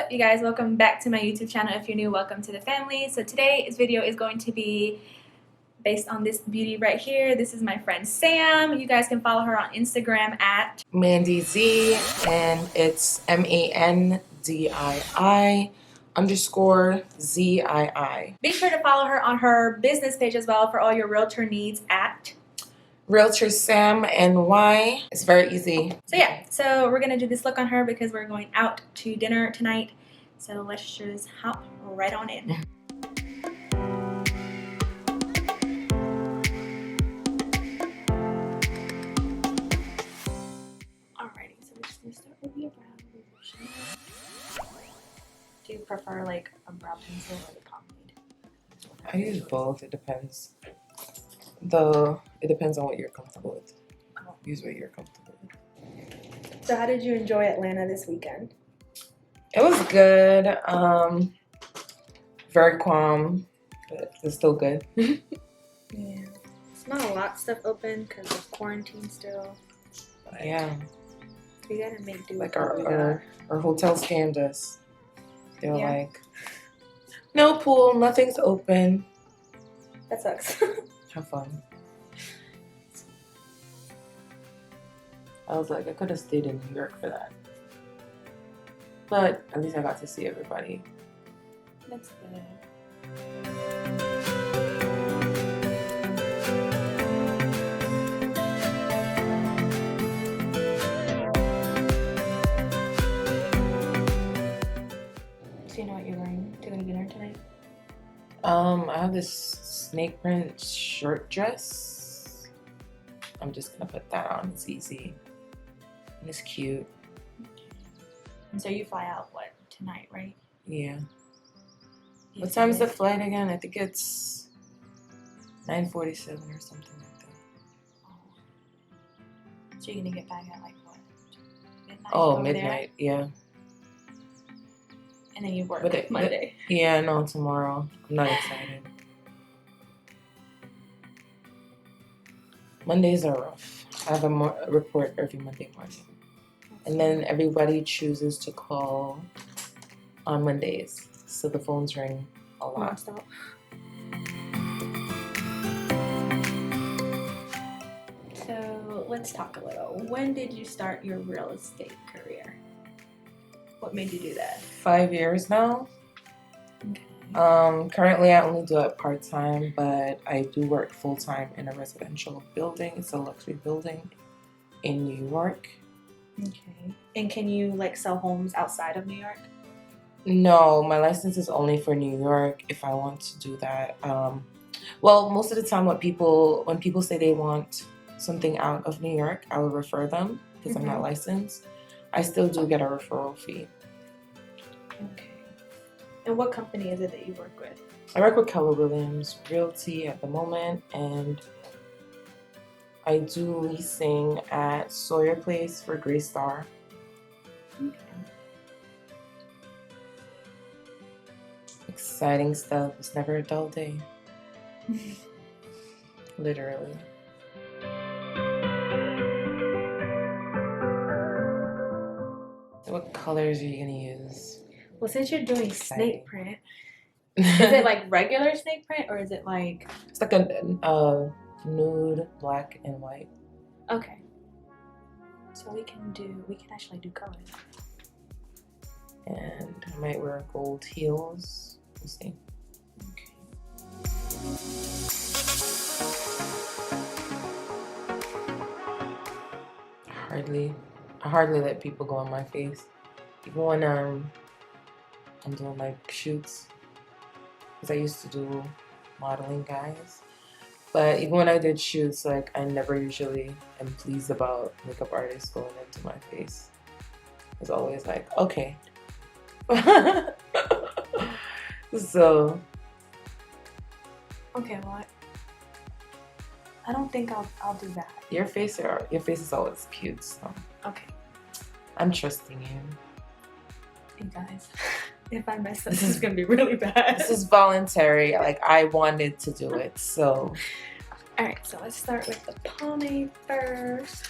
up, you guys? Welcome back to my YouTube channel. If you're new, welcome to the family. So today's video is going to be based on this beauty right here. This is my friend Sam. You guys can follow her on Instagram at MandyZ, and it's MANDII_ZII. Be sure to follow her on her business page as well for all your realtor needs at Realtor Sam NY. It's very easy. So yeah, so we're gonna do this look on her because we're going out to dinner tonight. So let's just hop right on in. Alrighty, so we're just gonna start with your brow. Do you prefer like a brow pencil or the pomade? I use both. It depends. It depends on what you're comfortable with. Use what you're comfortable with. So how did you enjoy Atlanta this weekend? It was good. Very calm, but it's still good. Yeah. It's not a lot of stuff open because of quarantine still. But yeah. We gotta make do. Like our hotel scammed us. They were like, no pool, nothing's open. That sucks. Have fun. I was like, I could have stayed in New York for that. But at least I got to see everybody. That's good. Do you know what you're wearing to go to dinner tonight? I have this snake print shirt dress. I'm just gonna put that on. It's easy. And it's cute. And so you fly out what tonight, right? Yeah. What time is the flight again? I think it's 9:47 or something like that. So you're gonna get back at like what? Midnight? Oh, midnight. Yeah. And then you work Monday. Yeah, no, tomorrow. I'm not excited. Mondays are rough. I have a report every Monday morning. And then everybody chooses to call on Mondays. So the phones ring a lot. Non-stop. So let's talk a little. When did you start your real estate career? What made you do that? 5 years now. Okay. Currently I only do it part-time, but I do work full-time in a residential building. It's a luxury building in New York. Okay. And can you like sell homes outside of New York? No, my license is only for New York if I want to do that. Well, most of the time when people say they want something out of New York, I will refer them because I'm not licensed. I still do get a referral fee. Okay. And what company is it that you work with? I work with Keller Williams Realty at the moment, and I do leasing at Sawyer Place for DRUGSTORE. Okay. Exciting stuff. It's never a dull day. Literally. What colors are you gonna use? Well, since you're doing snake print, is it like regular snake print or is it like? It's like a nude, black and white. Okay. So we can actually do colors. And I might wear gold heels. We'll see. Okay. I hardly let people go on my face. Even when I'm doing like shoots, because I used to do modeling, guys. But even when I did shoots, like I never usually am pleased about makeup artists going into my face. It's always like, okay. So. Okay, well, I don't think I'll do that. Your face is always cute, so. Okay. I'm trusting you. Hey guys, if I mess up, this is gonna be really bad. This is voluntary. Like I wanted to do it, so. All right, so let's start with the pomade first.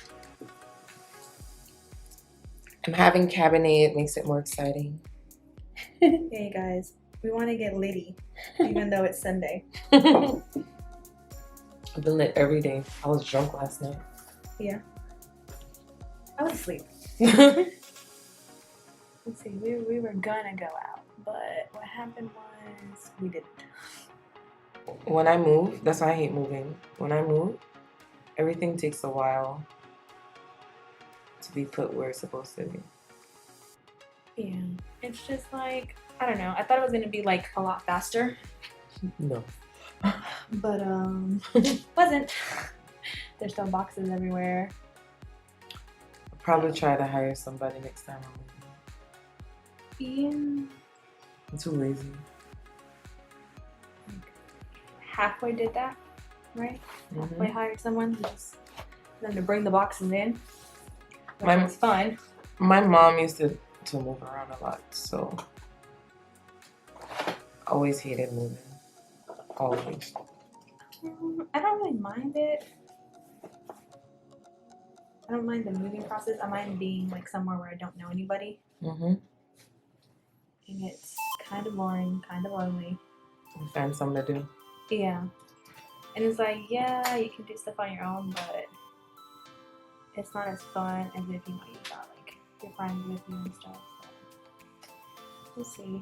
And having Cabernet makes it more exciting. Hey guys, we want to get litty, even though it's Sunday. I've been lit every day. I was drunk last night. Yeah. I was asleep. When Let's see, we were gonna go out, but what happened was we didn't. I move, that's why I hate moving. When I move, everything takes a while to be put where it's supposed to be. Yeah. It's just like, I don't know. I thought it was gonna be like a lot faster, No. but wasn't. There's still boxes everywhere. I'll probably try to hire somebody next time I'm moving. Yeah. I'm too lazy. Halfway did that, right? Mhm. Halfway hired someone just for them to bring the boxes in. My- Which was fun. My mom used to move around a lot, so always hated moving. Always. I don't really mind it. I don't mind the moving process. I mind being like somewhere where I don't know anybody. Mm-hmm. And it's kind of boring, kind of lonely. Find something to do. Yeah. And it's like, yeah, you can do stuff on your own, but it's not as fun as if you know you've got like your friends with you and stuff. So we'll see.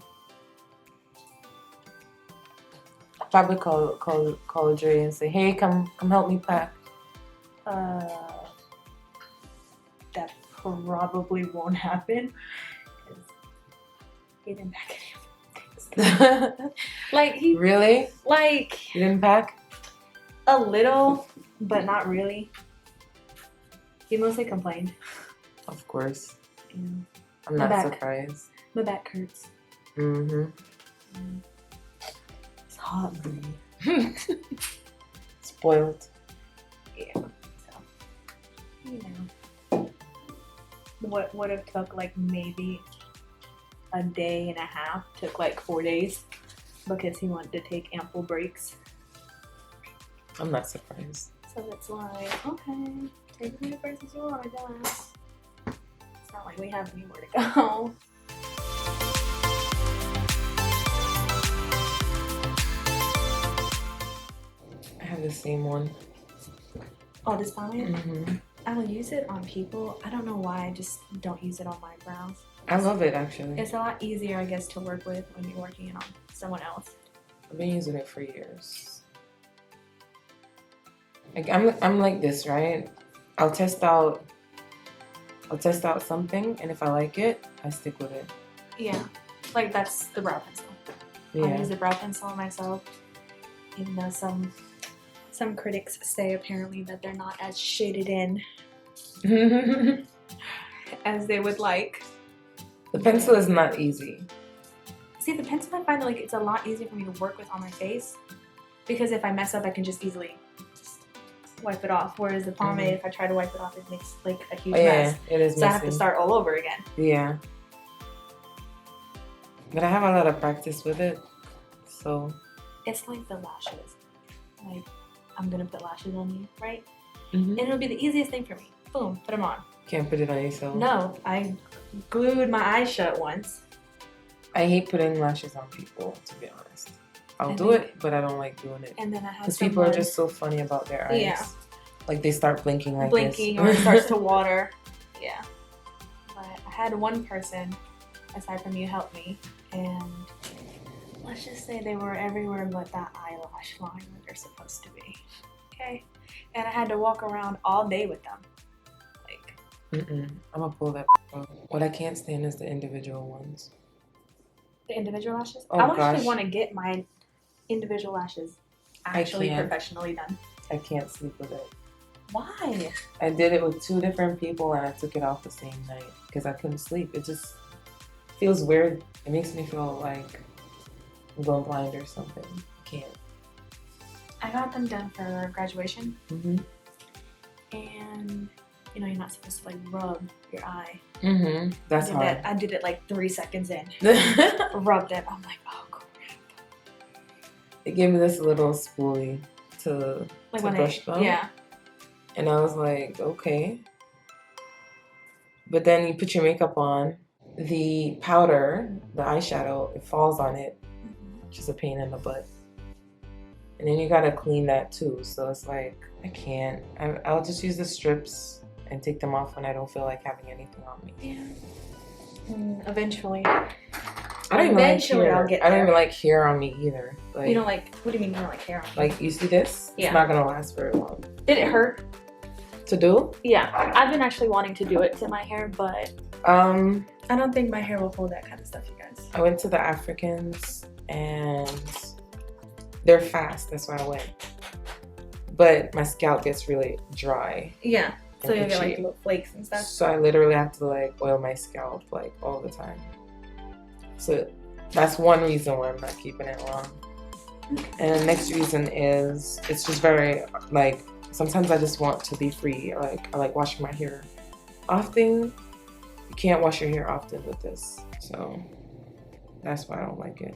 Probably call Dre and say, hey, come help me pack. That probably won't happen because he didn't pack any of them. Like he Really? like You didn't pack? a little, but not really. He mostly complained. Of course. And I'm My not back. surprised. my back hurts. Mm-hmm. It's hot. Spoiled. Yeah. So, you know, what would have took like maybe a day and a half took like 4 days because he wanted to take ample breaks. I'm not surprised. So it's like, okay, take as many breaks as you want, I guess. It's not like we have anywhere to go. I have the same one. Oh, this pomade? Mm-hmm. I will use it on people. I don't know why I just don't use it on my brows. I love it, actually. It's a lot easier, I guess, to work with when you're working it on someone else. I've been using it for years. Like I'm like this, right? I'll test out something, and if I like it, I stick with it. Yeah, like that's the brow pencil. I Yeah. use a brow pencil on myself, even though some critics say apparently that they're not as shaded in as they would like. The pencil is not easy. See, the pencil, I find that like it's a lot easier for me to work with on my face because if I mess up, I can just easily just wipe it off. Whereas the pomade, if I try to wipe it off, it makes like a huge Oh, yeah, mess. it is So I have messy. to start all over again. Yeah. But I have a lot of practice with it, so. It's like the lashes. Like, I'm gonna put lashes on you, right? Mm-hmm. And it'll be the easiest thing for me. Boom, put them on. Can't put it on yourself. No, I glued my eyes shut once. I hate putting lashes on people, to be honest. I'll I do think- it, but I don't like doing it. And then I had Because people are someone just so funny about their eyes. Yeah. Like they start blinking like blinking this. or it starts to water. Yeah. But I had one person, aside from you, help me. And let's just say they were everywhere but that eyelash line where they're supposed to be. Okay? And I had to walk around all day with them. Like, I'm gonna pull that up. What I can't stand is the individual ones. the individual lashes. Oh, I would gosh. actually want to get my individual lashes actually can't. professionally done. I can't sleep with it. Why? I did it with 2 different people and I took it off the same night because I couldn't sleep. It just feels weird. It makes me feel like I'm going blind or something. Can't. I got them done for graduation. Mm-hmm. And you know, you're not supposed to like rub your eye. Mm-hmm. That's hard. I did it like 3 seconds in. Rubbed it. I'm like, oh, crap. It gave me this little spoolie to Like to when brush them. yeah. And I was like, okay. But then you put your makeup on the powder, the eyeshadow, it falls on it, which is a pain in the butt. And then you gotta clean that too. So it's like, I can't. I'll just use the strips and take them off when I don't feel like having anything on me. Yeah. Eventually. I don't even like hair. I'll get I don't there. even like hair on me either. Like, You don't like, what do you mean you don't like hair on you? like, you see this? Yeah. It's not gonna last very long. Did it hurt? To do? Yeah. I've been actually wanting to do it to my hair, but I don't think my hair will hold that kind of stuff, you guys. I went to the Africans and they're fast. That's why I went. But my scalp gets really dry. Yeah. So and you'll get like itchy. little flakes and stuff. So I literally have to like oil my scalp like all the time. So that's one reason why I'm not keeping it long. And the next reason is it's just very like sometimes I just want to be free. Like I like washing my hair often. You can't wash your hair often with this. So that's why I don't like it.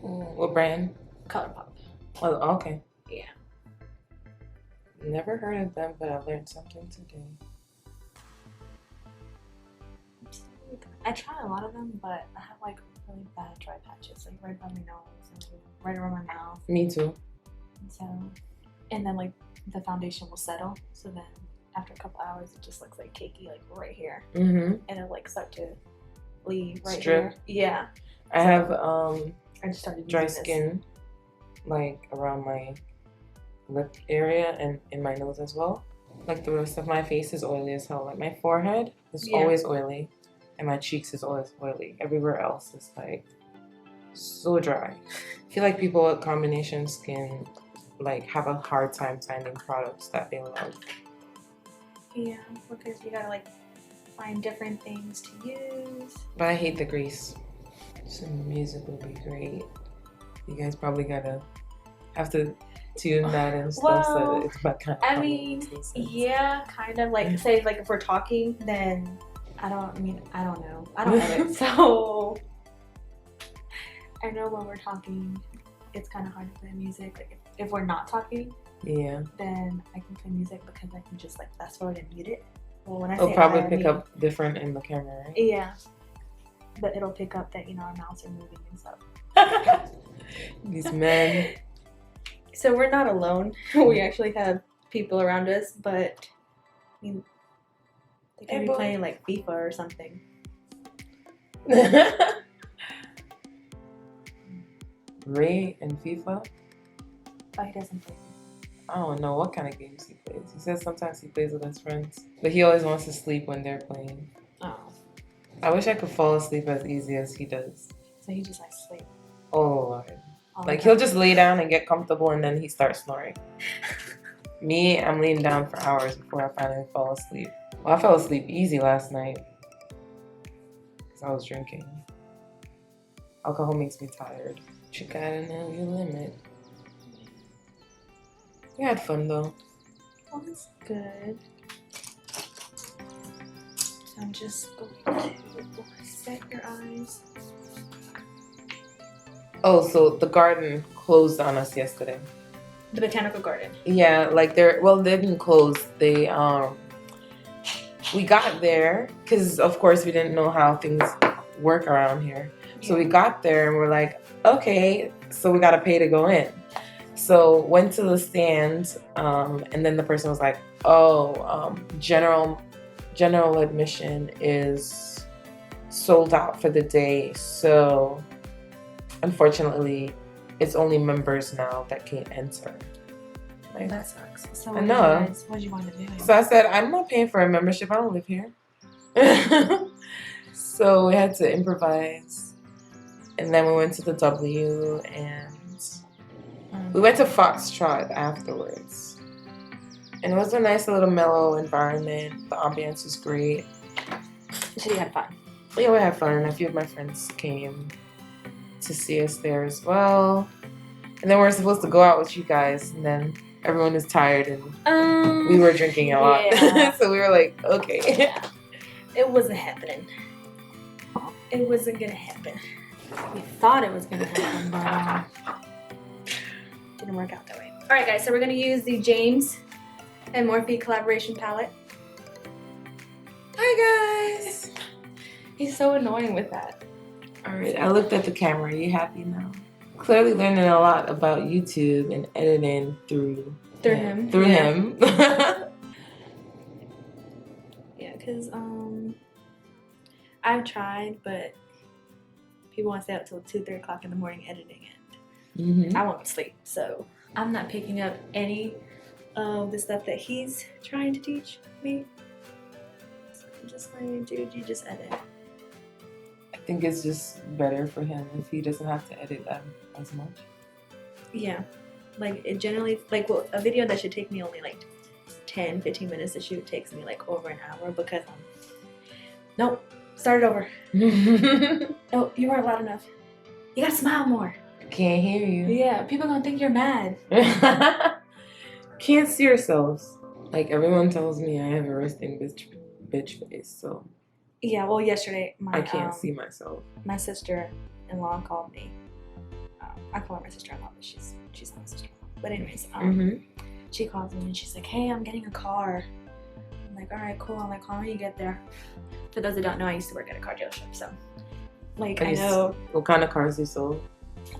What brand? ColourPop. Oh, okay. Yeah. Never heard of them, but I learned something today. I try a lot of them, but I have like really bad dry patches, like right by my nose and like, right around my mouth. Me too. And then like the foundation will settle. So then after a couple hours, it just looks like cakey, like right here, Mm-hmm. and it'll like start to leave right Strip. here. Yeah. I have I just started dry using this. skin, like around my lip area and in my nose as well. Like the rest of my face is oily as hell. Like my forehead is Yeah. always oily, and my cheeks is always oily. Everywhere else is like so dry. I feel like people with combination skin like have a hard time finding products that they love. Yeah, because you gotta like find different things to use. But I hate the grease. Some music would be great. You guys probably have to tune that and stuff. So Well, it's not kind of I mean, yeah, kind of like say like if we're talking, then I don't know. I don't edit, so I know when we're talking, it's kind of hard to play music. Like if we're not talking, Yeah. then I can play music because I can just like fast forward and mute it. Well, when I It'll say probably I pick mean, up different in the camera, right? Yeah, but it'll pick up that our mouths are moving and stuff. These men. So we're not alone. We actually have people around us, but I mean, they could Hey, be boy. playing like FIFA or something. Ray and FIFA. Oh, he doesn't play. I don't know what kind of games he plays. He says sometimes he plays with his friends, but he always wants to sleep when they're playing. Oh, I wish I could fall asleep as easy as he does. so he just like sleep. Oh Lord. all Like the he'll time. just lay down and get comfortable and then he starts snoring. Me, I'm laying down for hours before I finally fall asleep. Well, I fell asleep easy last night because I was drinking. Alcohol makes me tired. But you gotta know your limit. We had fun though. Oh, that's good. So I'm just going to set your eyes. Oh, so the garden closed on us yesterday. The botanical garden. Yeah, like they didn't close. They we got there because of course we didn't know how things work around here. So we got there and we're like, okay, so we gotta pay to go in. So went to the stand, and then the person was like, oh, general admission is sold out for the day. So unfortunately, it's only members now that can enter. Like, That sucks. So I know. What did you want to do? so I said, I'm not paying for a membership. I don't live here. So we had to improvise. And then we went to the W and we went to Foxtrot afterwards. And it was a nice little mellow environment. The ambiance was great. So you had fun. Yeah, we had fun. A few of my friends came to see us there as well. And then we're supposed to go out with you guys, and then everyone is tired, and we were drinking a lot. Yeah. So we were like, okay. Yeah. It wasn't happening. It wasn't gonna happen. We thought it was gonna happen, but didn't work out that way. All right, guys. So we're gonna use the James and Morphe collaboration palette. Hi, guys. He's so annoying with that. All right, I looked at the camera. Are you happy now? Clearly learning a lot about YouTube and editing through him. Through him. Yeah, because I've tried, but people want to stay up till 2, 3 o'clock in the morning editing it. I won't sleep, so I'm not picking up any of the stuff that he's trying to teach me. So I'm just like, dude, you just edit. I think it's just better for him if he doesn't have to edit them as much. Yeah, like it generally, like a video that should take me only like 10, 15 minutes to shoot takes me like over an hour because nope, start it over. Oh, you weren't loud enough. You gotta smile more. Can't hear you. Yeah, people gonna think you're mad. Can't see yourselves. Like everyone tells me I have a resting bitch face, so. Yeah, well, yesterday I can't see myself. My sister-in-law called me. I call her my sister-in-law, but she's not my sister-in-law. But anyways, she calls me and she's like, "Hey, I'm getting a car." I'm like, "All right, cool." I'm like, "Call me when you get there." For those that don't know, I used to work at a car dealership, so like I know. What kind of cars you sold?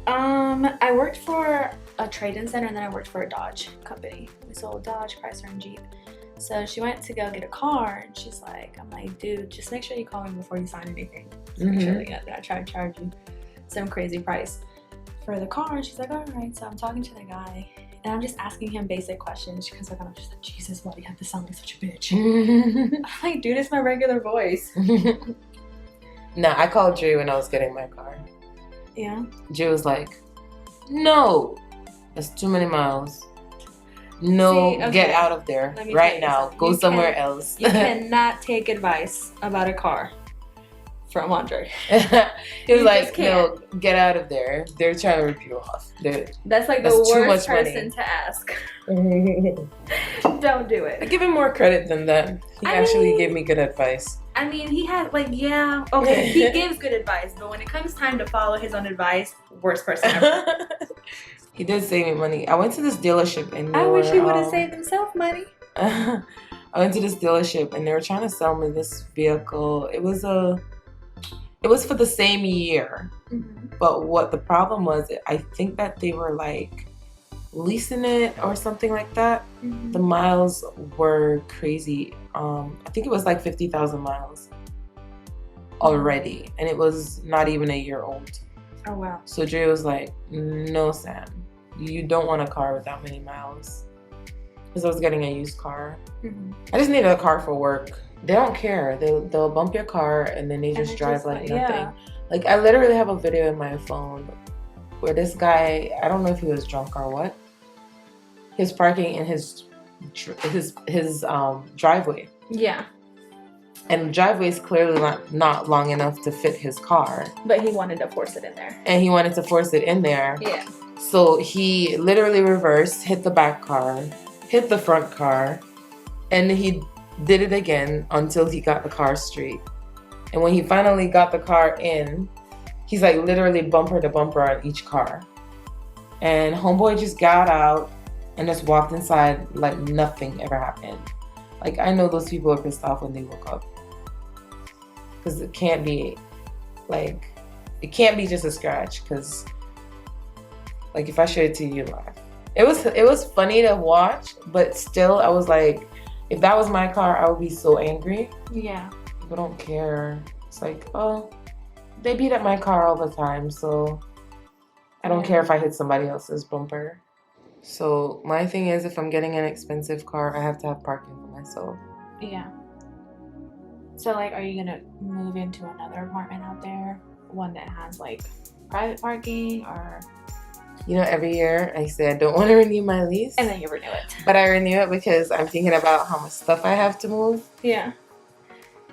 I worked for a trade-in center and then I worked for a Dodge company. We sold Dodge, Chrysler, and Jeep. So she went to go get a car and she's like, I'm like, dude, just make sure you call me before you sign anything. Just make sure that I try to charge you some crazy price for the car. And she's like, all right. So I'm talking to the guy and I'm just asking him basic questions because like, I'm just like, Jesus, why do you have to sound like such a bitch? I'm like, dude, it's my regular voice. No, I called Dre when I was getting my car. Yeah. Dre was like, no, that's too many miles. No, see, okay. Get out of there right now. Go somewhere else. You cannot take advice about a car from Andre. He was like, no, get out of there. They're trying to rip you off. That's like the worst person to ask. Don't do it. I give him more credit than that. He actually gave me good advice. I mean, he had like, yeah, okay, he gives good advice, but when it comes time to follow his own advice, worst person ever. He did save me money. I went to this dealership and I wish he would have saved himself money. I went to this dealership and they were trying to sell me this vehicle. It was for the same year. But what the problem was, I think that they were like leasing it or something like that. The miles were crazy. I think it was like 50,000 miles already. And it was not even a year old. Oh, wow. So Dre was like, no, Sam, you don't want a car with that many miles. Because I was getting a used car. I just needed a car for work. They don't care. They'll bump your car and then they just drive like nothing. Yeah. Like, I literally have a video in my phone where this guy, I don't know if he was drunk or what, he's parking in his driveway. Yeah. And the driveway is clearly not long enough to fit his car. But he wanted to force it in there. And he wanted to force it in there. Yeah. So he literally reversed, hit the back car, hit the front car, and he did it again until he got the car straight. And when he finally got the car in, he's like literally bumper to bumper on each car. And homeboy just got out and just walked inside like nothing ever happened. Like, I know those people are pissed off when they woke up. Because it can't be just a scratch. Because, like, if I showed it to you, you'd laugh. It was funny to watch, but still, I was like, if that was my car, I would be so angry. Yeah. People don't care. It's like, oh, they beat up my car all the time, so I don't care if I hit somebody else's bumper. So my thing is, if I'm getting an expensive car, I have to have parking for myself. Yeah. So, like, are you gonna move into another apartment out there? One that has, like, private parking, or? You know, every year I say I don't want to renew my lease. And then you renew it. But I renew it because I'm thinking about how much stuff I have to move. Yeah.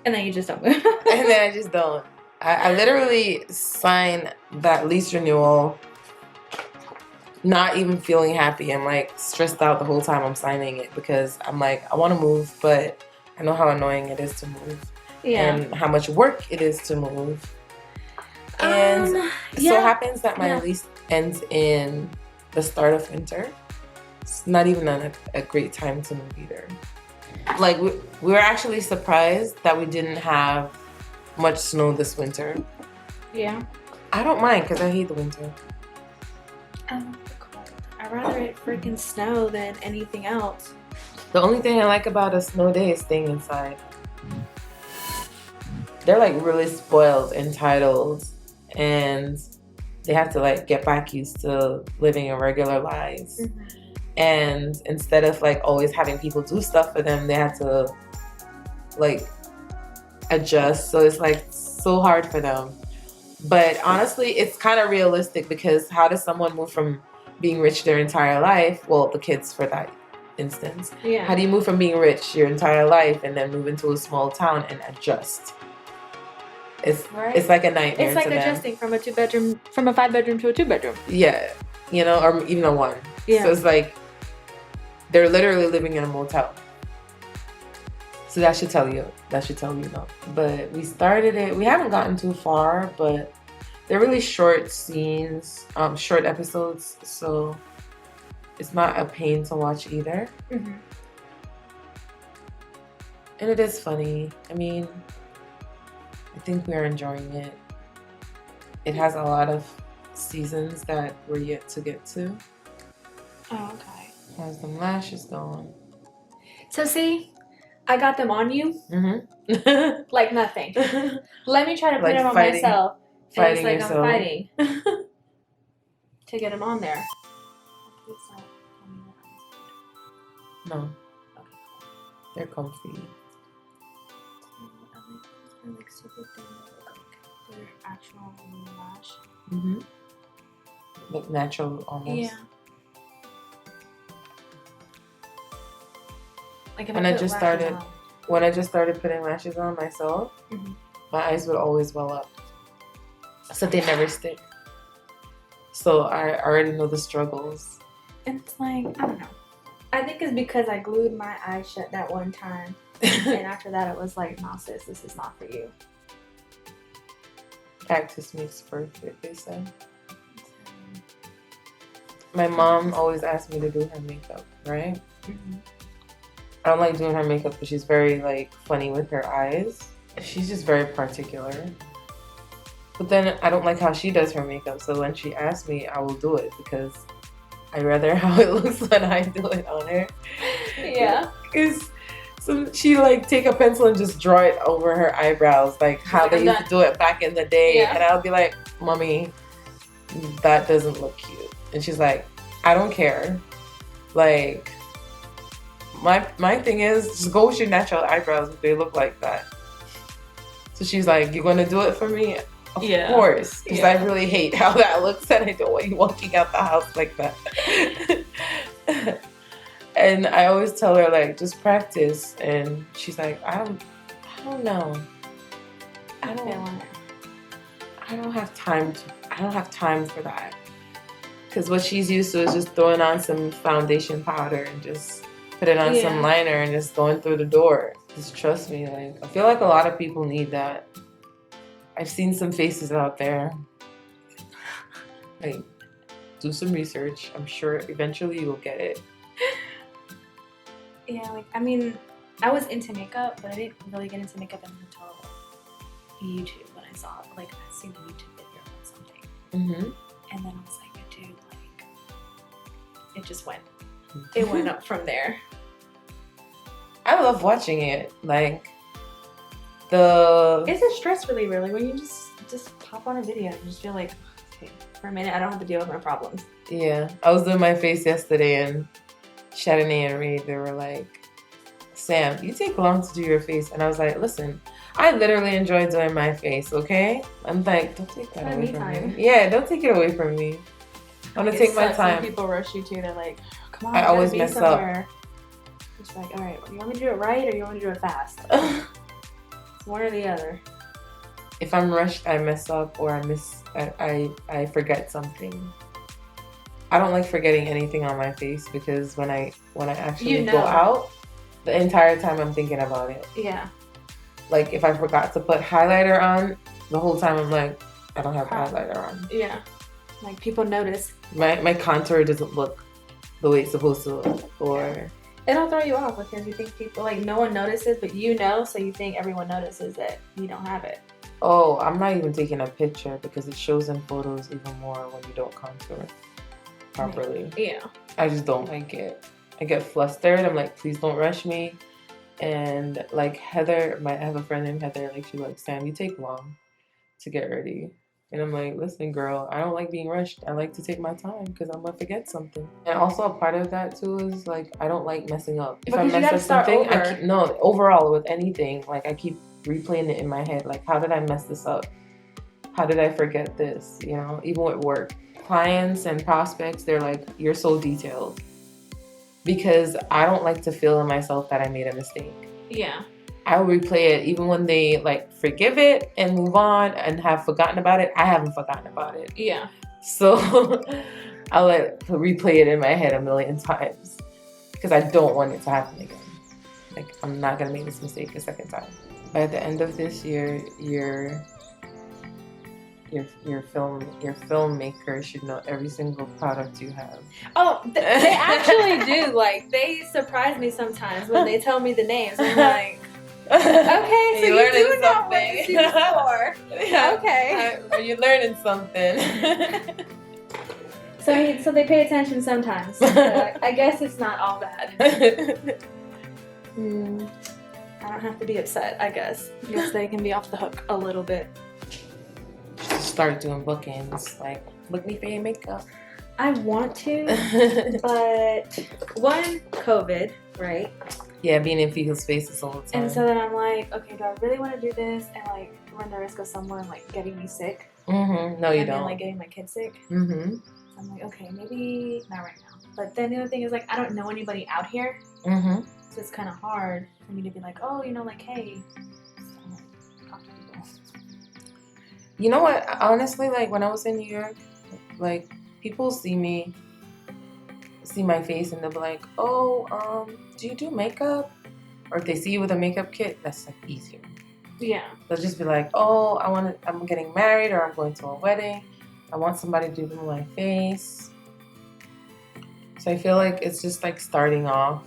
And then you just don't move. And then I just don't. I literally sign that lease renewal not even feeling happy. I'm like stressed out the whole time I'm signing it because I'm like, I want to move, but I know how annoying it is to move. Yeah. And how much work it is to move. And it so happens that my lease ends in the start of winter. It's not even a great time to move either. Like, we were actually surprised that we didn't have much snow this winter. Yeah. I don't mind because I hate the winter. I love the cold. I'd rather it freaking snow than anything else. The only thing I like about a snow day is staying inside. They're like really spoiled, entitled, and they have to like get back used to living in regular lives. Mm-hmm. And instead of like always having people do stuff for them, they have to like adjust. So it's like so hard for them. But honestly, it's kind of realistic because how does someone move from being rich their entire life? Well, the kids for that instance. Yeah. How do you move from being rich your entire life and then move into a small town and adjust? It's like a nightmare. It's like adjusting from a 5-bedroom to a 2-bedroom. Yeah, you know, or even a 1. Yeah. So it's like they're literally living in a motel. So that should tell you though. But we started it. We haven't gotten too far, but they're really short scenes, short episodes. So it's not a pain to watch either. Mm-hmm. And it is funny. I mean, I think we are enjoying it. It has a lot of seasons that we're yet to get to. Oh, okay. How's them lashes going? So see, I got them on you. Mm-hmm. Like nothing. Let me try to put them on myself. And it's like yourself. I'm fighting to get them on there. No. Okay, cool. They're comfy. Like super thin, like their actual lash. Mm-hmm. Like natural almost. Yeah. Like when I just started putting lashes on myself, mm-hmm. my eyes would always well up. So they never stick. So I already know the struggles. It's like, I don't know. I think it's because I glued my eyes shut that one time. And after that, it was like, no, sis, this is not for you. Practice makes perfect, they say. My mom always asked me to do her makeup, right? Mm-hmm. I don't like doing her makeup, but she's very like funny with her eyes. She's just very particular. But then I don't like how she does her makeup, so when she asks me, I will do it because I rather how it looks when I do it on her. Yeah. Because she like take a pencil and just draw it over her eyebrows, like how they used to do it back in the day. Yeah. And I'll be like, Mommy, that doesn't look cute. And she's like, I don't care. Like, my thing is just go with your natural eyebrows if they look like that. So she's like, you're gonna do it for me? Of course, because I really hate how that looks, and I don't want you walking out the house like that. And I always tell her like, just practice, and she's like, I don't know. I don't have time for that. Because what she's used to is just throwing on some foundation powder and just put it on some liner and just going through the door. Just trust me, like I feel like a lot of people need that. I've seen some faces out there. Like, do some research. I'm sure eventually you will get it. Yeah, like, I mean, I was into makeup, but I didn't really get into makeup until YouTube when I saw it. Like, I seen a YouTube video or something. Mm-hmm. And then I was like, dude, like, it just went. It went up from there. I love watching it. Like, it's a stress reliever. Like, when you just pop on a video and just feel like, okay, for a minute, I don't have to deal with my problems. Yeah. I was doing my face yesterday, and Chardonnay and Ray, they were like, Sam, you take long to do your face. And I was like, listen, I literally enjoy doing my face, okay? I'm like, don't take that away from me. Yeah, don't take it away from me. I want to take my time. When people rush you too, they're like, come on, I always mess up. It's like, all right, well, you want me to do it right or you want me to do it fast? It's one or the other. If I'm rushed, I mess up, or I forget something. I don't like forgetting anything on my face because when I actually You know. go out, the entire time I'm thinking about it. Yeah. Like if I forgot to put highlighter on, the whole time I'm like, I don't have highlighter on. Yeah. Like people notice. My contour doesn't look the way it's supposed to look, or It'll throw you off because you think people, like, no one notices, but you know, so you think everyone notices that you don't have it. oh, I'm not even taking a picture because it shows in photos even more when you don't contour properly. Yeah. I just don't like it. I get flustered. I'm like, please don't rush me. And like Heather, I have a friend named Heather, like she's like, Sam, you take long to get ready. And I'm like, listen, girl, I don't like being rushed. I like to take my time because I'm gonna forget something. And also a part of that too is like, I don't like messing up. If Because I you mess gotta up start something, over. no, overall with anything, like I keep replaying it in my head. Like, how did I mess this up? How did I forget this? You know, even with work. Clients and prospects, they're like, you're so detailed. Because I don't like to feel in myself that I made a mistake. Yeah. I will replay it even when they like forgive it and move on and have forgotten about it. I haven't forgotten about it. Yeah. So I'll replay it in my head a million times because I don't want it to happen again. Like I'm not gonna make this mistake a second time. By the end of this year, your filmmaker should know every single product you have. Oh, they actually do. Like, they surprise me sometimes when they tell me the names. I'm like, okay, so you do know what this is for. Yeah. Okay. You're learning something. So they pay attention sometimes. I guess it's not all bad. I don't have to be upset, I guess. I guess they can be off the hook a little bit. Start doing bookings, like book me for your makeup. I want to, but one, COVID, right? Yeah, being in people's faces all the time. And so then I'm like, okay, do I really want to do this and like run the risk of someone like getting me sick? Mm-hmm. No, you and don't. then like getting my kid sick. Mm-hmm. I'm like, okay, maybe not right now. But then the other thing is like, I don't know anybody out here, Mm-hmm. so it's kind of hard for me to be like, oh, you know, like, hey, talk to people. You know what? Honestly, like when I was in New York, like people see my face and they'll be like, oh, do you do makeup? Or if they see you with a makeup kit, that's like easier. Yeah. They'll just be like, oh, I'm getting married or I'm going to a wedding. I want somebody to do my face. So I feel like it's just like starting off,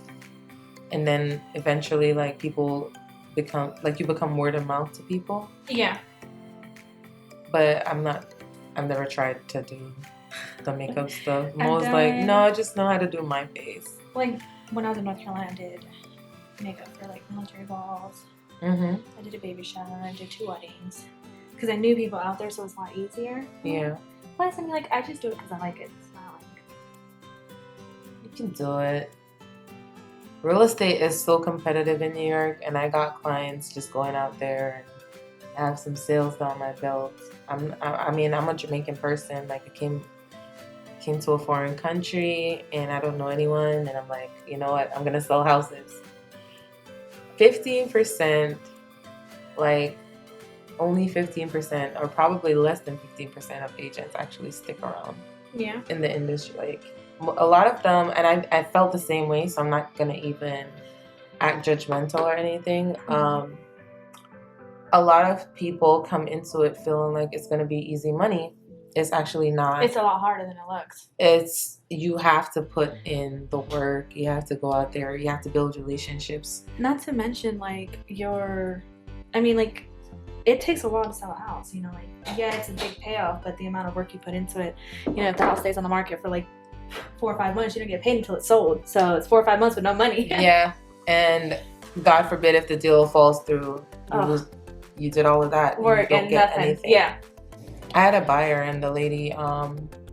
and then eventually like people become like you become word of mouth to people. Yeah. But I've never tried to do the makeup stuff. I've Most like, no, I just know how to do my face. Like when I was in North Carolina, I did makeup for like military balls. Mm-hmm. I did a baby shower. I did 2 weddings because I knew people out there, so it was a lot easier. Yeah. Plus, I mean, like I just do it because I like it. It's not like You can do it. Real estate is so competitive in New York, and I got clients just going out there and I have some sales down my belt. I'm a Jamaican person. Like I came to a foreign country and I don't know anyone, and I'm like, you know what? I'm gonna sell houses. 15%, like only 15%, or probably less than 15% of agents actually stick around. Yeah. In the industry. Like a lot of them, and I felt the same way, so I'm not gonna even act judgmental or anything. Mm-hmm. A lot of people come into it feeling like it's gonna be easy money. It's actually not. It's a lot harder than it looks. You have to put in the work. You have to go out there. You have to build relationships. Not to mention, like, it takes a while to sell a house, you know, like, yeah, it's a big payoff, but the amount of work you put into it, you know, if the house stays on the market for like 4 or 5 months, you don't get paid until it's sold. So it's 4 or 5 months with no money. Yeah. And God forbid if the deal falls through, you did all of that. Work and nothing. Anything. Yeah. I had a buyer, and the lady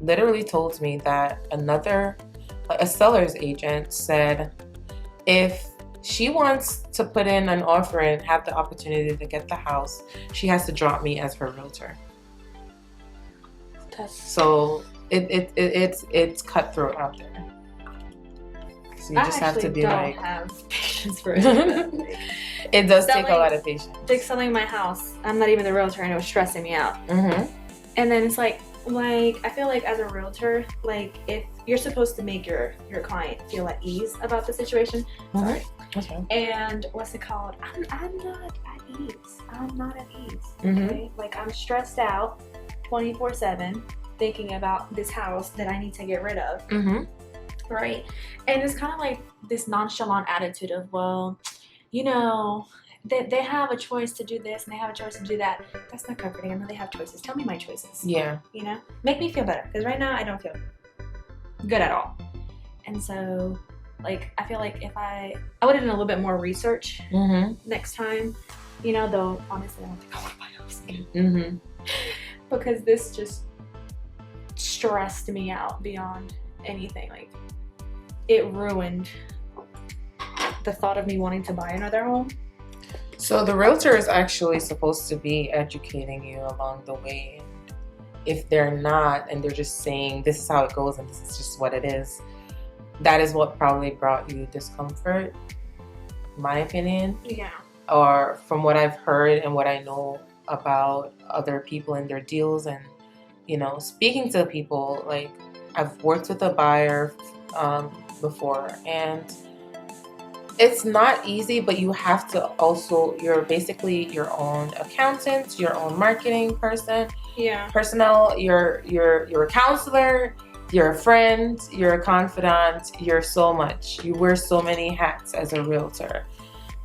literally told me that a seller's agent said if she wants to put in an offer and have the opportunity to get the house, she has to drop me as her realtor. So it's cutthroat out there. So you just have to be like. I actually don't have patience for it. It does take a lot of patience. Like selling my house, I'm not even the realtor, and it was stressing me out. Mm-hmm. And then it's like I feel like as a realtor, like if you're supposed to make your client feel at ease about the situation. Sorry. Okay. And what's it called? I'm not at ease. I'm not at ease. Mm-hmm. Okay? Like, I'm stressed out 24/7 thinking about this house that I need to get rid of. Mm-hmm. Right? And it's kind of like this nonchalant attitude of, well, you know, they have a choice to do this and they have a choice to do that. That's not comforting. I know they have choices. Tell me my choices. Yeah. You know? Make me feel better. Because right now I don't feel good at all. And so, like, I feel like if I would have done a little bit more research next time, you know, though honestly I don't think I want to buy a house again. Because this just stressed me out beyond anything. Like, it ruined the thought of me wanting to buy another home. So the realtor is actually supposed to be educating you along the way. If they're not, and they're just saying this is how it goes and this is just what it is, that is what probably brought you discomfort, in my opinion. Yeah. Or from what I've heard and what I know about other people and their deals, and, you know, speaking to people, like, I've worked with a buyer before, and it's not easy, but you have to also, you're basically your own accountant, your own marketing person, personnel, you're a counselor, you're a friend, you're a confidant, you're so much. You wear so many hats as a realtor.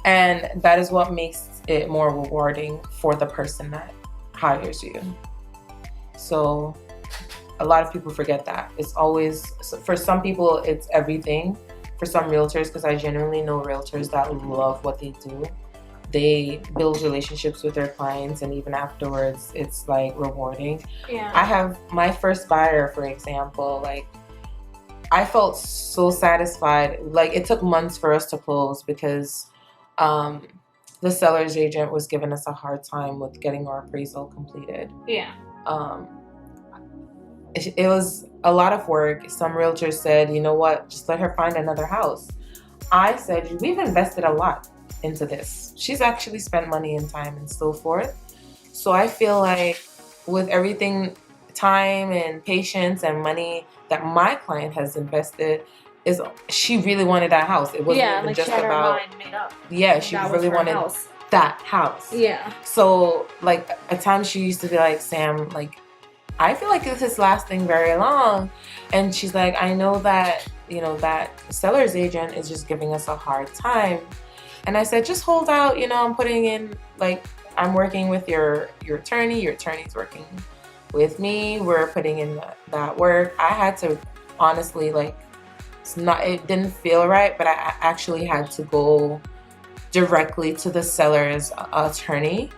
And that is what makes it more rewarding for the person that hires you. So a lot of people forget that. It's always, for some people, it's everything. For some realtors, because I genuinely know realtors that love what they do. They build relationships with their clients, and even afterwards, it's like rewarding. Yeah. I have my first buyer, for example, like, I felt so satisfied. Like, it took months for us to close because the seller's agent was giving us a hard time with getting our appraisal completed. Yeah. It was a lot of work. Some realtors said, you know what, just let her find another house. I said, we've invested a lot into this. She's actually spent money and time and so forth. So I feel like with everything, time and patience and money that my client has invested, is she really wanted that house. It wasn't even like just she had about her mind made up. Yeah, she That really was her wanted house. that house. Yeah. So, like, at times she used to be like, Sam, like, I feel like this is lasting very long. And she's like, I know that, you know, that seller's agent is just giving us a hard time. And I said, just hold out, you know, I'm putting in, like, I'm working with your attorney, your attorney's working with me, we're putting in that work. I had to, honestly, like, it didn't feel right, but I actually had to go directly to the seller's attorney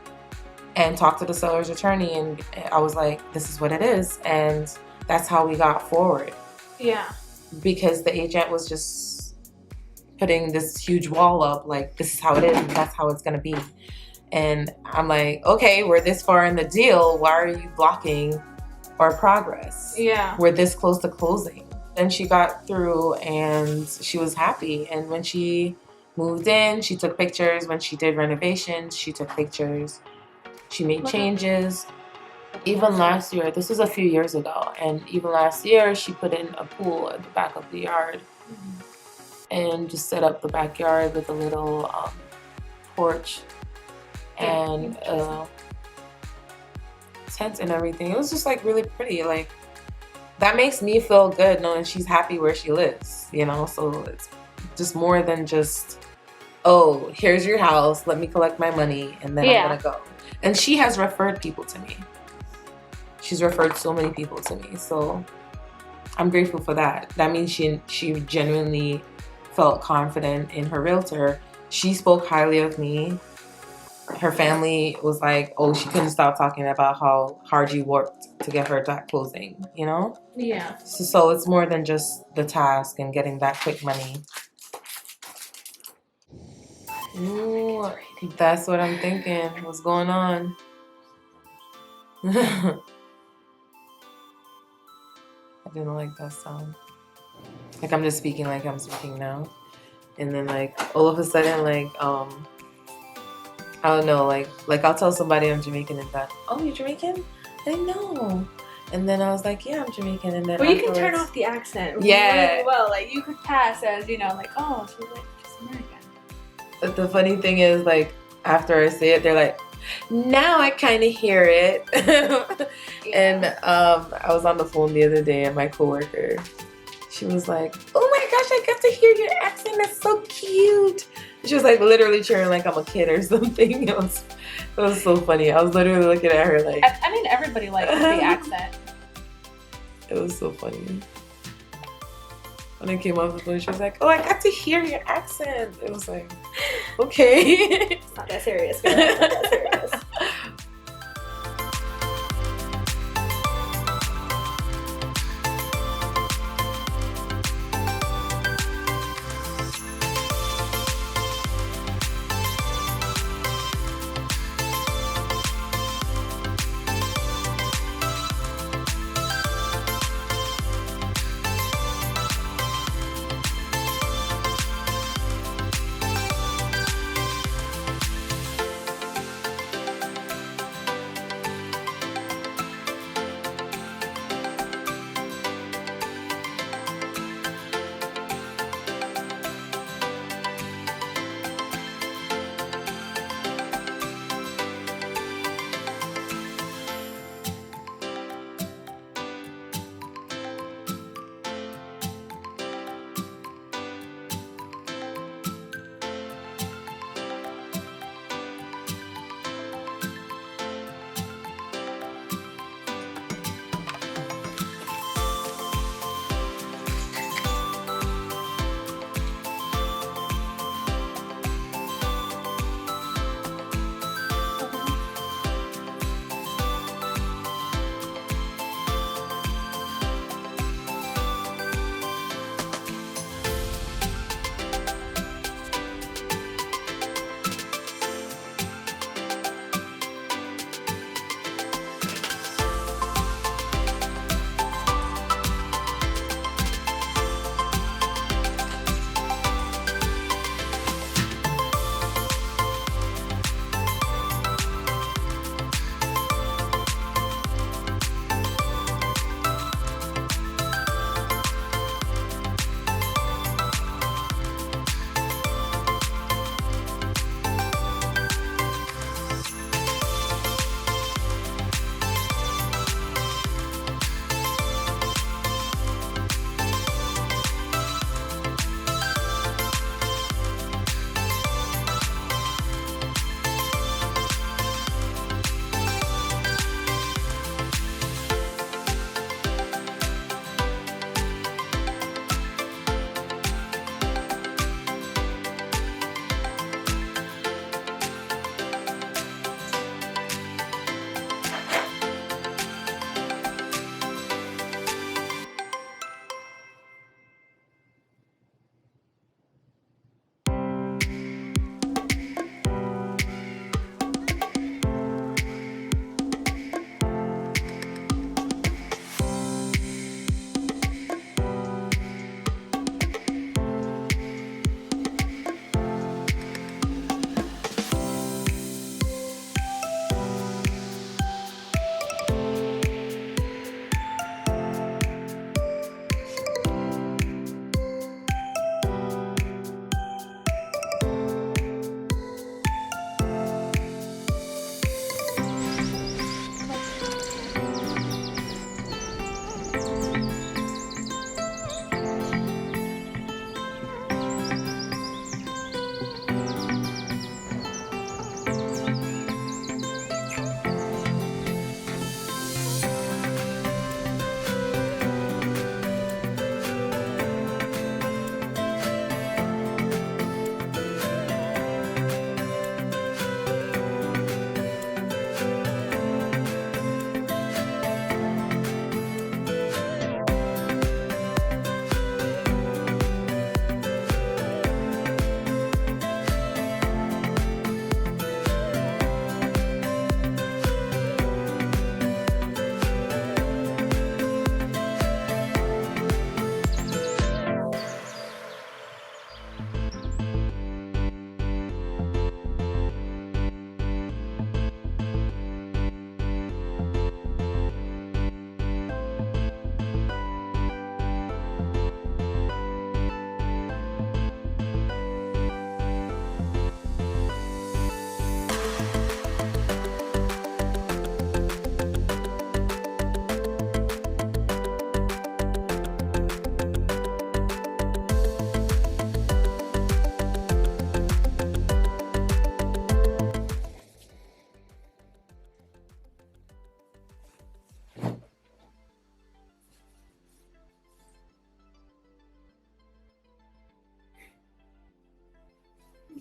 and talk to the seller's attorney, and I was like, this is what it is, and that's how we got forward. Yeah. Because the agent was just putting this huge wall up, like, this is how it is, and that's how it's gonna be. And I'm like, okay, we're this far in the deal, why are you blocking our progress? Yeah. We're this close to closing. Then she got through and she was happy, and when she moved in, she took pictures. When she did renovations, she took pictures. She made changes. Even last year, this was a few years ago, and even last year, she put in a pool at the back of the yard and just set up the backyard with a little porch and tent and everything. It was just, like, really pretty. Like, that makes me feel good knowing she's happy where she lives, you know? So it's just more than just, oh, here's your house, let me collect my money, and then I'm gonna go. And she has referred people to me. She's referred so many people to me. So I'm grateful for that. That means she genuinely felt confident in her realtor. She spoke highly of me. Her family was like, oh, she couldn't stop talking about how hard you worked to get her that closing, you know? Yeah. So it's more than just the task and getting that quick money. Ooh, that's what I'm thinking. What's going on? I didn't like that sound. Like, I'm just speaking like I'm speaking now. And then, like, all of a sudden, like, I don't know, like I'll tell somebody I'm Jamaican and that, oh, you're Jamaican? I didn't know. And then I was like, yeah, I'm Jamaican. And then Well, you can afterwards- turn off the accent Yeah. really well. Like, you could pass as, you know, like, oh, she's like just American. But the funny thing is, like, after I say it, they're like, now I kind of hear it. And I was on the phone the other day, and my coworker, she was like, oh my gosh, I got to hear your accent. That's so cute. She was like literally cheering like I'm a kid or something. It was so funny. I was literally looking at her like. I mean, everybody likes the accent. It was so funny. When I came off the phone, she was like, oh, I got to hear your accent. It was like, okay. It's not that serious, girl. It's not that serious.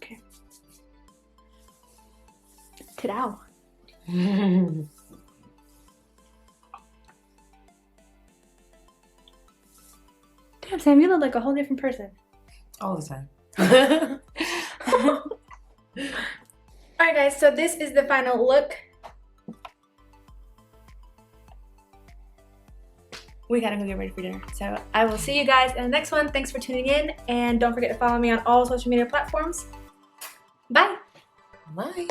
Okay. Ta-da. Damn, Sam, you look like a whole different person. All the time. Alright guys, so this is the final look. We gotta go get ready for dinner. So I will see you guys in the next one. Thanks for tuning in, and don't forget to follow me on all social media platforms. Bye! Bye.